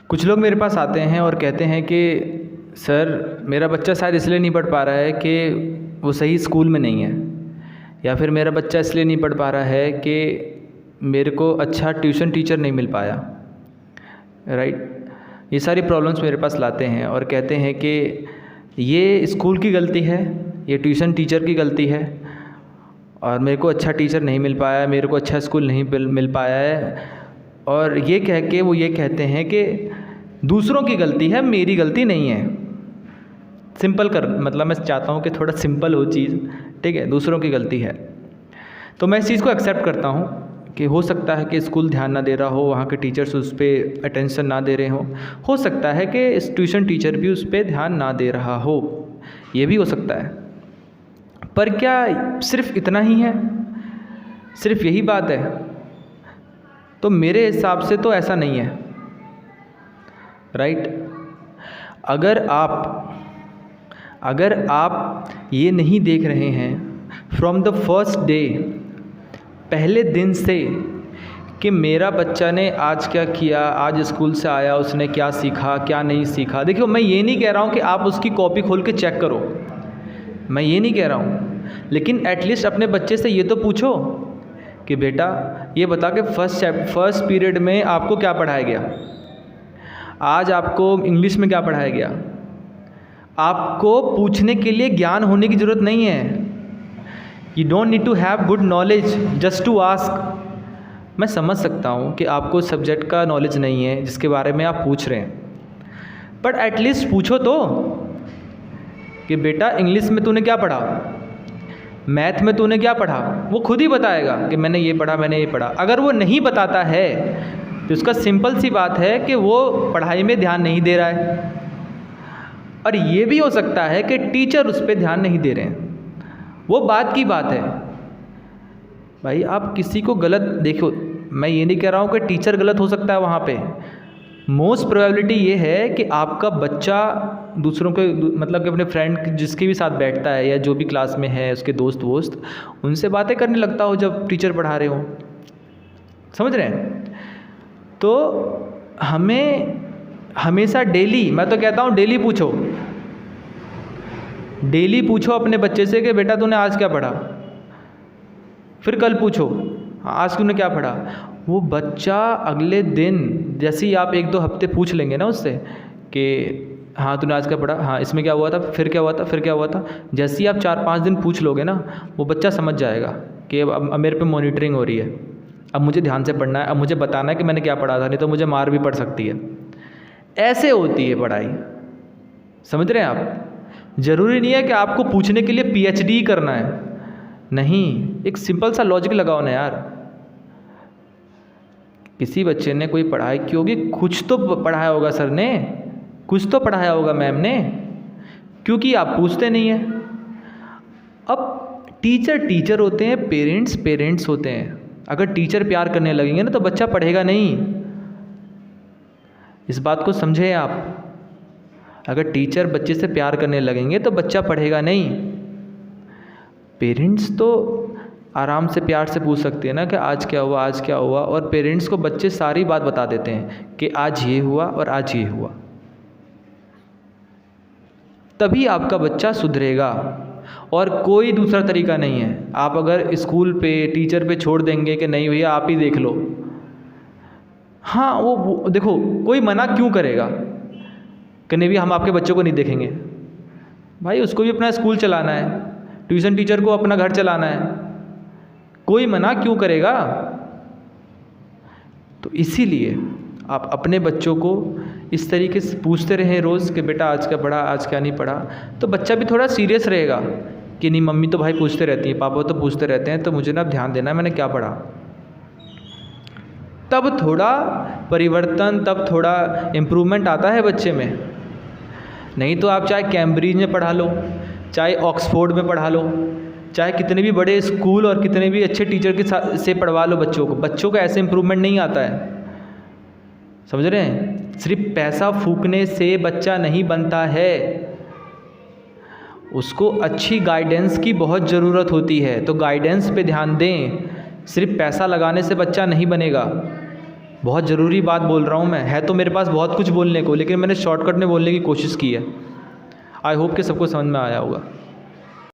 कुछ लोग मेरे पास आते हैं और कहते हैं कि सर मेरा बच्चा शायद इसलिए नहीं पढ़ पा रहा है कि वो सही स्कूल में नहीं है, या फिर मेरा बच्चा इसलिए नहीं पढ़ पा रहा है कि मेरे को अच्छा ट्यूशन टीचर नहीं मिल पाया। राइट, ये सारी प्रॉब्लम्स मेरे पास लाते हैं और कहते हैं कि ये स्कूल की गलती है, ये ट्यूशन टीचर की गलती है, और मेरे को अच्छा टीचर नहीं मिल पाया, मेरे को अच्छा स्कूल नहीं मिल पाया है। और ये कह के वो ये कहते हैं कि दूसरों की गलती है, मेरी गलती नहीं है। सिंपल कर मतलब मैं चाहता हूँ कि थोड़ा सिंपल हो चीज़, ठीक है, दूसरों की गलती है। तो मैं इस चीज़ को एक्सेप्ट करता हूँ कि हो सकता है कि स्कूल ध्यान ना दे रहा हो, वहाँ के टीचर्स उस पर अटेंशन ना दे रहे हो सकता है कि ट्यूशन टीचर भी उस पर ध्यान ना दे रहा हो, ये भी हो सकता है। पर क्या सिर्फ इतना ही है, सिर्फ यही बात है? तो मेरे हिसाब से तो ऐसा नहीं है। राइट, अगर आप ये नहीं देख रहे हैं फ्रॉम द फर्स्ट डे, पहले दिन से, कि मेरा बच्चा ने आज क्या किया, आज स्कूल से आया उसने क्या सीखा क्या नहीं सीखा। देखियो, मैं ये नहीं कह रहा हूँ कि आप उसकी कॉपी खोल के चेक करो, मैं ये नहीं कह रहा हूँ, लेकिन एटलीस्ट अपने बच्चे से ये तो पूछो कि बेटा ये बता कि फर्स्ट पीरियड में आपको क्या पढ़ाया गया, आज आपको इंग्लिश में क्या पढ़ाया गया। आपको पूछने के लिए ज्ञान होने की ज़रूरत नहीं है। You don't need to have good knowledge just to ask. मैं समझ सकता हूँ कि आपको सब्जेक्ट का नॉलेज नहीं है जिसके बारे में आप पूछ रहे हैं, बट एटलीस्ट पूछो तो कि बेटा इंग्लिश में तूने क्या पढ़ा, मैथ में तूने क्या पढ़ा। वो खुद ही बताएगा कि मैंने ये पढ़ा, मैंने ये पढ़ा। अगर वो नहीं बताता है तो उसका सिंपल सी बात है कि वो पढ़ाई में ध्यान नहीं दे रहा है, और ये भी हो सकता है कि टीचर उस पर ध्यान नहीं दे रहे हैं। वो बात की बात है भाई। आप किसी को गलत देखो, मैं ये नहीं कह रहा हूँ कि टीचर गलत हो सकता है वहाँ पे। मोस्ट प्रोबेबिलिटी ये है कि आपका बच्चा दूसरों के मतलब कि अपने फ्रेंड जिसके भी साथ बैठता है या जो भी क्लास में है उसके दोस्त वोस्त, उनसे बातें करने लगता हो जब टीचर पढ़ा रहे हो। समझ रहे हैं? तो हमें हमेशा डेली, मैं तो कहता हूँ डेली पूछो अपने बच्चे से कि बेटा तूने आज क्या पढ़ा, फिर कल पूछो आज तूने क्या पढ़ा। वो बच्चा अगले दिन, जैसे ही आप 1-2 हफ्ते पूछ लेंगे ना उससे कि हाँ तूने आज क्या पढ़ा, हाँ इसमें क्या हुआ था, फिर क्या हुआ था, फिर क्या हुआ था, जैसे ही आप 4-5 दिन पूछ लोगे ना, वो बच्चा समझ जाएगा कि अब मेरे पे मॉनिटरिंग हो रही है, अब मुझे ध्यान से पढ़ना है, अब मुझे बताना है कि मैंने क्या पढ़ा था, नहीं तो मुझे मार भी पड़ सकती है। ऐसे होती है पढ़ाई। समझ रहे हैं आप? ज़रूरी नहीं है कि आपको पूछने के लिए PhD करना है, नहीं, एक सिंपल सा लॉजिक लगाओ ना यार। किसी बच्चे ने कोई पढ़ाई की होगी, कुछ तो पढ़ाया होगा सर ने, कुछ तो पढ़ाया होगा मैम ने, क्योंकि आप पूछते नहीं हैं। अब टीचर होते हैं, पेरेंट्स होते हैं। अगर टीचर प्यार करने लगेंगे ना तो बच्चा पढ़ेगा नहीं। इस बात को समझें आप। अगर टीचर बच्चे से प्यार करने लगेंगे तो बच्चा पढ़ेगा नहीं। पेरेंट्स तो आराम से प्यार से पूछ सकते हैं ना कि आज क्या हुआ, आज क्या हुआ, और पेरेंट्स को बच्चे सारी बात बता देते हैं कि आज ये हुआ और आज ये हुआ। तभी आपका बच्चा सुधरेगा, और कोई दूसरा तरीका नहीं है। आप अगर स्कूल पे टीचर पे छोड़ देंगे कि नहीं भैया आप ही देख लो, हाँ वो देखो कोई मना क्यों करेगा कि नहीं भी हम आपके बच्चों को नहीं देखेंगे। भाई उसको भी अपना स्कूल चलाना है, ट्यूशन टीचर को अपना घर चलाना है, कोई मना क्यों करेगा। तो इसीलिए आप अपने बच्चों को इस तरीके से पूछते रहें रोज़ कि बेटा आज क्या पढ़ा, आज क्या नहीं पढ़ा, तो बच्चा भी थोड़ा सीरियस रहेगा कि नहीं मम्मी तो भाई पूछते रहती है, पापा तो पूछते रहते हैं, तो मुझे ना ध्यान देना है मैंने क्या पढ़ा। तब थोड़ा परिवर्तन, तब थोड़ा इम्प्रूवमेंट आता है बच्चे में। नहीं तो आप चाहे कैम्ब्रिज में पढ़ा लो, चाहे ऑक्सफोर्ड में पढ़ा लो, चाहे कितने भी बड़े स्कूल और कितने भी अच्छे टीचर के साथ से पढ़वा लो बच्चों का ऐसे इम्प्रूवमेंट नहीं आता है। समझ रहे हैं? सिर्फ पैसा फूकने से बच्चा नहीं बनता है, उसको अच्छी गाइडेंस की बहुत ज़रूरत होती है। तो गाइडेंस पे ध्यान दें, सिर्फ पैसा लगाने से बच्चा नहीं बनेगा। बहुत ज़रूरी बात बोल रहा हूँ मैं, है तो मेरे पास बहुत कुछ बोलने को, लेकिन मैंने शॉर्टकट में बोलने की कोशिश की है। आई होप कि सबको समझ में आया होगा।